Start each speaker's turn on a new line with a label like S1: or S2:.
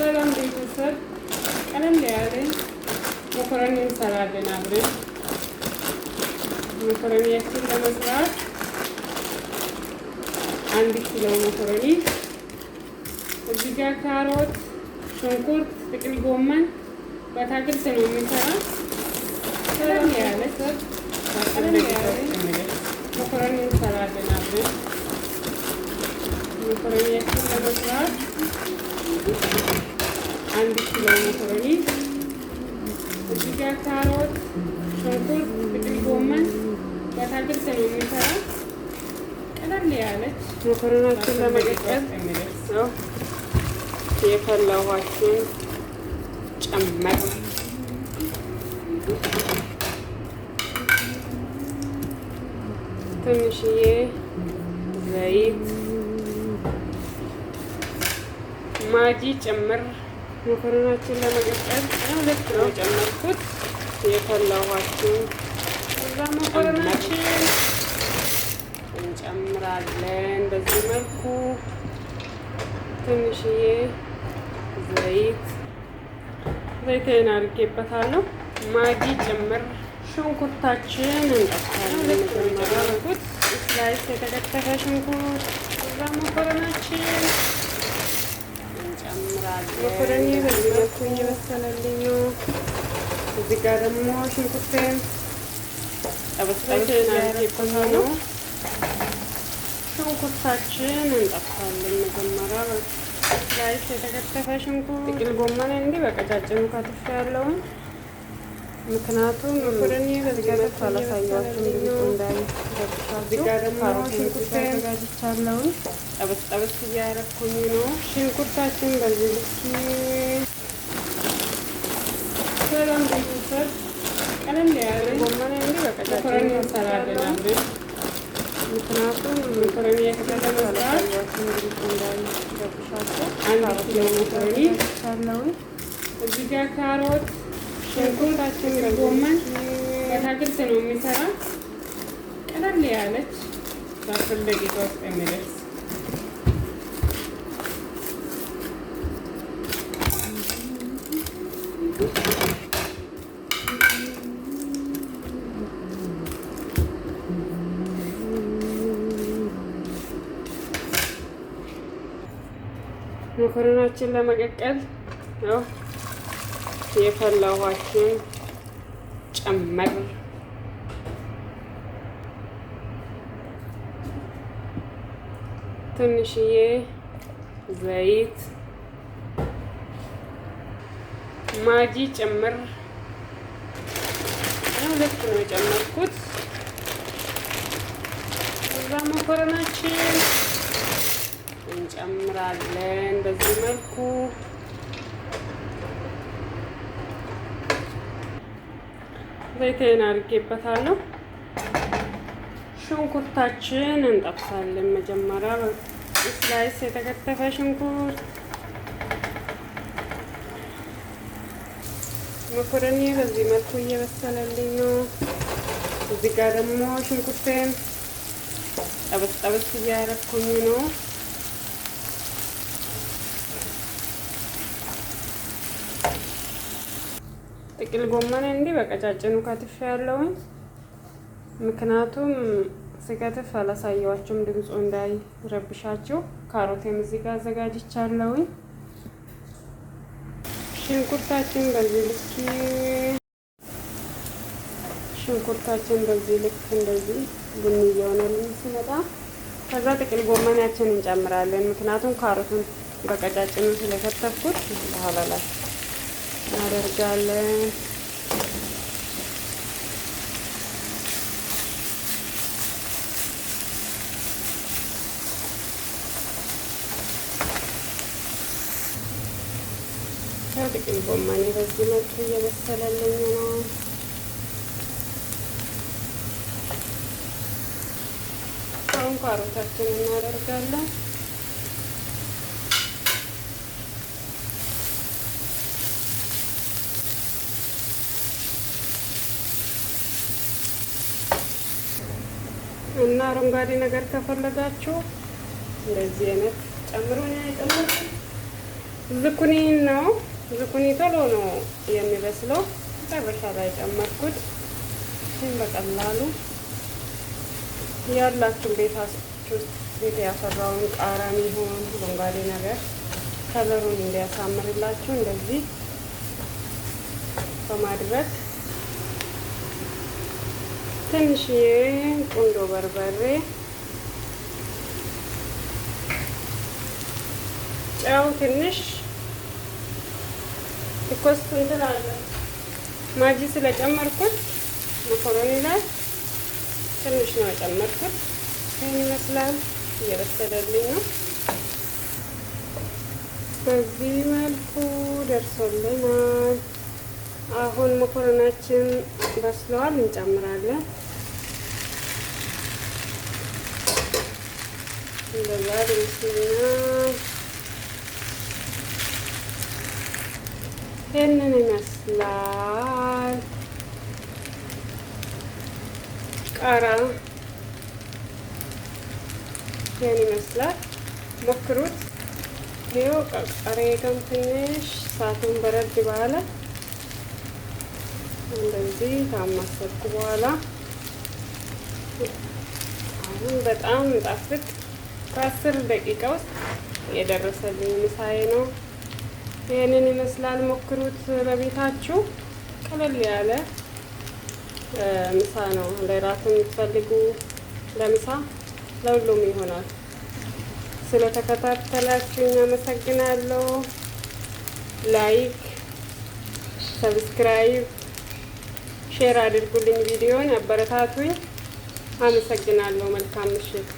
S1: ሰላም ቤተሰብ፣ ቀለል ያለ መኮረኒ እንሰራለን አብረን። መኮረኒያችን ለመስራት 1 ኪሎ መኮረኒ፣ እዚህ ጋር ካሮት፣ ሽንኩርት፣ ጥቅል ጎመን በአትክልት ነው የሚሰራ። ቀለል ያለ መኮረኒ እንሰራለን አብረን። መኮረኒያችን ለመስራት 1 ኪሎ መኮረኒ፣ እዚህ ጋር ካሮት፣ ሽንኩርት፣ ጥቅል ጎመን በአትክልት ነው የሚሰራ። ቀለል ያለች መኮረናችን ለመቀቀል ነው። የፈላ ውሃችን ጨመር፣ ትንሽዬ ዘይት፣ ማጂ ጨምር። መኮረናችን ለመቀቀል ልክ ነው ጨመርኩት። የፈላ ውሃችን እዛ መኮረናችን እንጨምራለን። በዚህ መልኩ ትንሽዬ ዘይቴን አድርጌበታለሁ። ማጂ ጨምር። ሽንኩርታችን እንጠብሳለን። መጀመሪያ ስላይስ የተከተፈ ሽንኩርት እዛ መኮረናችን እንጨምራለን። መኮረኒ በዚህ መልኩ እየበሰለልኝ ነው። እዚህ ጋር ደግሞ ሽንኩርቴን ጠበስጠበስን አድርጌበታለሁ። ሽንኩርታችን እንጠብሳለን። መጀመሪያ ስላይስ የተከተፈ ሽንኩርት፣ ጥቅል ጎመን እንዲህ በቀጫጭኑ ከትፍ ያለውን ምክንያቱም መኮረኒ በዚህ ጋር አላሳያችሁም ብዙ እንዳይረብሻችሁ። እዚህ ጋር ደግሞ ሽንኩርቴን አዘጋጅቻለሁ። ጠበስ እያደረኩኝ ነው። ሽንኩርታችን በዚህ ልክ ሰላም ቤተሰብ፣ ቀለል ያለ ጎመን እንዲህ በቀጫጭኑ እንሰራለን አብረን። ምክንያቱም መኮረኒ አላሳያችሁም ብዙ እንዳይረብሻችሁ። 1 ኪሎ መኮረኒ አለው። እዚህ ጋር ካሮት፣ ሽንኩርታችን ጎመን በአትክልት ነው የሚሰራ። ቀለል ያለች በ10 ደቂቃ ውስጥ የሚደርስ መኮረናችን ለመቀቀል ነው። የፈላ ውሃችን ጨመር፣ ትንሽዬ ዘይት፣ ማጂ ጨምር። ልክ ነው የጨመርኩት። እዛ መኮረናችን እንጨምራለን። በዚህ መልኩ ዘይቴን አድርጌበታለሁ። ሽንኩርታችን እንጠብሳለን። መጀመሪያ ስላይስ የተከተፈ ሽንኩርት፣ መኮረኒ በዚህ መልኩ እየበሰለልኝ ነው። እዚህ ጋር ደግሞ ሽንኩርቴን ጠበስ እያደረኩኝ ነው። ጥቅል ጎመን እንዲህ በቀጫጭኑ ከትፍ ያለውን ምክንያቱም ስከትፍ አላሳየዋችሁም ድምፁ እንዳይረብሻችሁ። ካሮቴም እዚህ ጋር አዘጋጅቻለሁኝ። ሽንኩርታችን በዚህ ልክ እንደዚህ ቡኒ እየሆነልን ሲመጣ ከዛ ጥቅል ጎመናችን እንጨምራለን። ምክንያቱም ካሮቱን በቀጫጭኑ ስለከተፍኩት በኋላ ላይ እናደርጋለን። ጥቅል ጎመኔ በዚህ መልኩ እየበሰለልኝ ነው። አሁን ካሮታችንን እናደርጋለን። እና አረንጓዴ ነገር ከፈለጋችሁ እንደዚህ አይነት ጨምሩ። ነው የጨመርኩት ዝኩኒ ነው። ዝኩኒ ቶሎ ነው የሚበስለው። መጨረሻ ላይ ጨመርኩት። ይህን በቀላሉ ያላችሁን ቤት ያፈራውን ቃሪያም ይሁን አረንጓዴ ነገር ከለሩን እንዲያሳምርላችሁ እንደዚህ በማድረግ ትንሽዬ ቁንዶ በርበሬ፣ ጨው ትንሽ ኮስት እንትን አለ ማጂ ስለጨመርኩት መኮረኒ ላይ ትንሽ ነው የጨመርኩት። ይህን ይመስላል። እየበሰለልኝ ነው። በዚህ መልኩ ደርሶልናል። አሁን መኮረናችን በስለዋል። እንጨምራለን። እንደዛ ይመስልኛል። ይህንን ይመስላል። ቃራ ይህን ይመስላል። ሞክሩት። ይኸው ቃሪያውን ትንሽ እሳቱን በረድ ባለ እንደዚህ ካማሰልኩ በኋላ አሁን በጣም ጣፍጥ ከ10 ደቂቃ ውስጥ የደረሰልኝ ምሳዬ ነው። ይህንን ይመስላል። ሞክሩት በቤታችሁ። ቀለል ያለ ምሳ ነው። ለራት የምትፈልጉ ለምሳ ለሁሉም ይሆናል። ስለተከታተላችሁ አመሰግናለሁ። ላይክ፣ ሰብስክራይብ፣ ሼር አድርጉልኝ። ቪዲዮን አበረታቱኝ። አመሰግናለሁ። መልካም ምሽት።